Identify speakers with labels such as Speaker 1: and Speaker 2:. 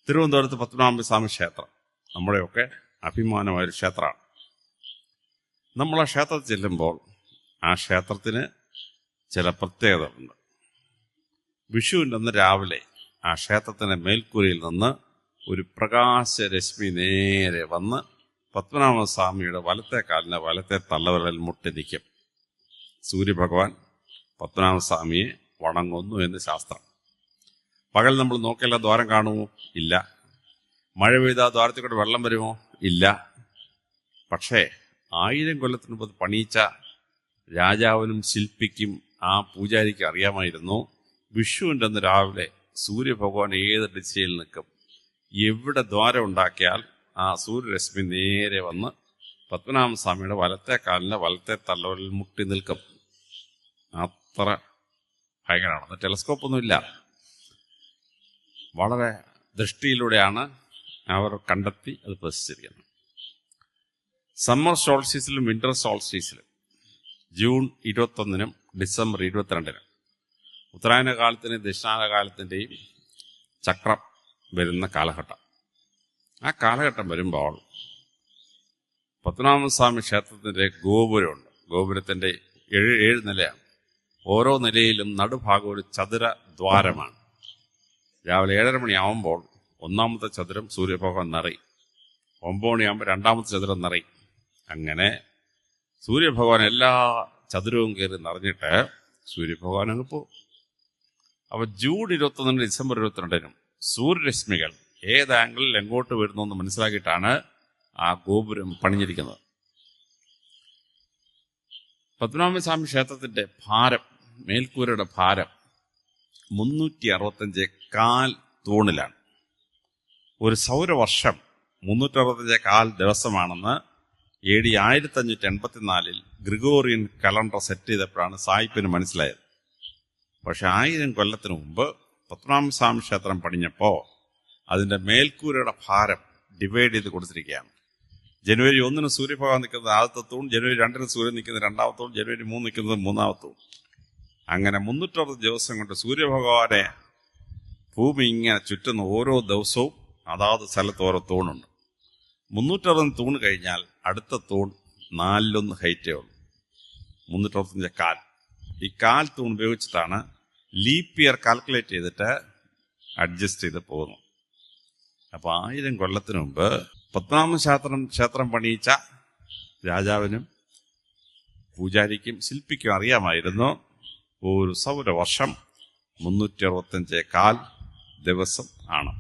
Speaker 1: തിരുവനന്തപുരത്ത് പത്മനാഭസ്വാമി ക്ഷേത്രം നമ്മുടെയൊക്കെ അഭിമാനമായൊരു ക്ഷേത്രമാണ്. നമ്മൾ ആ ക്ഷേത്രത്തിൽ ചെല്ലുമ്പോൾ ആ ക്ഷേത്രത്തിന് ചില പ്രത്യേകതകളുണ്ട്. വിഷുവിൻ്റെ അന്ന് രാവിലെ ആ ക്ഷേത്രത്തിൻ്റെ മേൽക്കൂരയിൽ നിന്ന് ഒരു പ്രകാശരശ്മി നേരെ വന്ന് പത്മനാഭസ്വാമിയുടെ വലത്തെ കാലിന് വലത്തെ തള്ളവിരലിൽ മുട്ടി നിൽക്കും. സൂര്യഭഗവാൻ പത്മനാഭസ്വാമിയെ വണങ്ങുന്നു എന്ന് ശാസ്ത്രം. പകൽ നമ്മൾ നോക്കിയാൽ ദ്വാരം കാണുമോ? ഇല്ല. മഴ പെയ്താൽ ദ്വാരത്തിൽ കൂടെ വെള്ളം വരുമോ? ഇല്ല. പക്ഷേ 1000 കൊല്ലത്തിന് മുമ്പ് പണിയിച്ച രാജാവിനും ശില്പിക്കും ആ പൂജാരിക്ക് അറിയാമായിരുന്നു വിഷുവിൻ്റെ അന്ന് രാവിലെ സൂര്യഭഗവാൻ ഏത് ദിശയിൽ നിൽക്കും, എവിടെ ദ്വാരം ഉണ്ടാക്കിയാൽ ആ സൂര്യരശ്മി നേരെ വന്ന് പത്മനാഭസ്വാമിയുടെ വലത്തെ കാലിന് വലത്തെ തള്ളവിരലിൽ മുട്ടി നിൽക്കും. അത്ര ഭയങ്കരമാണ്. ടെലസ്കോപ്പൊന്നുമില്ല. വളരെ ദൃഷ്ടിയിലൂടെയാണ് അവർ കണ്ടെത്തി അത് പ്രദർശിച്ചിരിക്കുന്നത്. സമ്മർ സോൾസ്റ്റീസിലും വിന്റർ സോൾസ്റ്റീസിലും ജൂൺ 21-നും ഡിസംബർ 22-നും ഉത്തരായന കാലത്തിൻ്റെയും ദക്ഷിണായന കാലത്തിൻ്റെയും ചക്രം വരുന്ന കാലഘട്ടം. ആ കാലഘട്ടം വരുമ്പോൾ പത്മനാഭസ്വാമി ക്ഷേത്രത്തിൻ്റെ ഗോപുരമുണ്ട്. ഗോപുരത്തിൻ്റെ 7 നിലയാണ്. ഓരോ നിലയിലും നടുഭാഗം ഒരു ചതുര ദ്വാരമാണ്. രാവിലെ 7:30 മണിയാവുമ്പോൾ ഒന്നാമത്തെ ചതുരം സൂര്യഭഗവാൻ നിറയും. 9 മണിയാകുമ്പോൾ രണ്ടാമത്തെ ചതുരം നിറയും. അങ്ങനെ സൂര്യഭഗവാൻ എല്ലാ ചതുരവും കയറി നിറഞ്ഞിട്ട് സൂര്യഭഗവാൻ അങ്ങ് പോകും. അപ്പോൾ ജൂൺ 21-നും ഡിസംബർ 22-നും സൂര്യരശ്മികൾ ഏത് ആംഗിളിൽ എങ്ങോട്ട് വരുന്നു എന്ന് മനസ്സിലാക്കിയിട്ടാണ് ആ ഗോപുരം പണിഞ്ഞിരിക്കുന്നത്. പത്മനാഭസ്വാമി ക്ഷേത്രത്തിന്റെ ഭാരം, മേൽക്കൂരയുടെ ഭാരം 365 കാൽ തൂണിലാണ്. ഒരു സൗരവർഷം 365 കാൽ ദിവസമാണെന്ന് AD 1584 ഗ്രിഗോറിയൻ കലണ്ടർ സെറ്റ് ചെയ്തപ്പോഴാണ് സായിപ്പിന് മനസ്സിലായത്. പക്ഷെ 1000 കൊല്ലത്തിന് മുമ്പ് പത്മനാഭസ്വാമി ക്ഷേത്രം പണിഞ്ഞപ്പോൾ അതിൻ്റെ മേൽക്കൂരയുടെ ഭാരം ഡിവൈഡ് ചെയ്ത് കൊടുത്തിരിക്കുകയാണ്. ജനുവരി 1-ന് സൂര്യഭഗവാൻ നിൽക്കുന്നത് ആദ്യത്തെ തൂൺ, ജനുവരി 2-ന് സൂര്യൻ നിൽക്കുന്നത് രണ്ടാമത്തെ തൂൺ, ജനുവരി 3 നിൽക്കുന്നത് മൂന്നാമത്തെ തൂൺ. അങ്ങനെ 360 ദിവസം കൊണ്ട് സൂര്യഭഗവാനെ ഭൂമി ഇങ്ങനെ ചുറ്റുന്ന ഓരോ ദിവസവും അതാത് സ്ഥലത്ത് ഓരോ തൂണുണ്ട്. 360 തൂണ് കഴിഞ്ഞാൽ അടുത്ത തൂൺ 4-1 ഹൈറ്റേ ഉള്ളൂ. 365 കാൽ. ഈ കാൽ തൂൺ ഉപയോഗിച്ചിട്ടാണ് ലീപ്പ് ഇയർ കാൽക്കുലേറ്റ് ചെയ്തിട്ട് അഡ്ജസ്റ്റ് ചെയ്ത് പോകുന്നു. അപ്പോൾ 1000 കൊല്ലത്തിന് മുമ്പ് ക്ഷേത്രം പണിയിച്ച രാജാവിനും പൂജാരിക്കും ശില്പിക്കും അറിയാമായിരുന്നു ഒരു സൗരവർഷം 365 കാൽ ദിവസം ആണ്.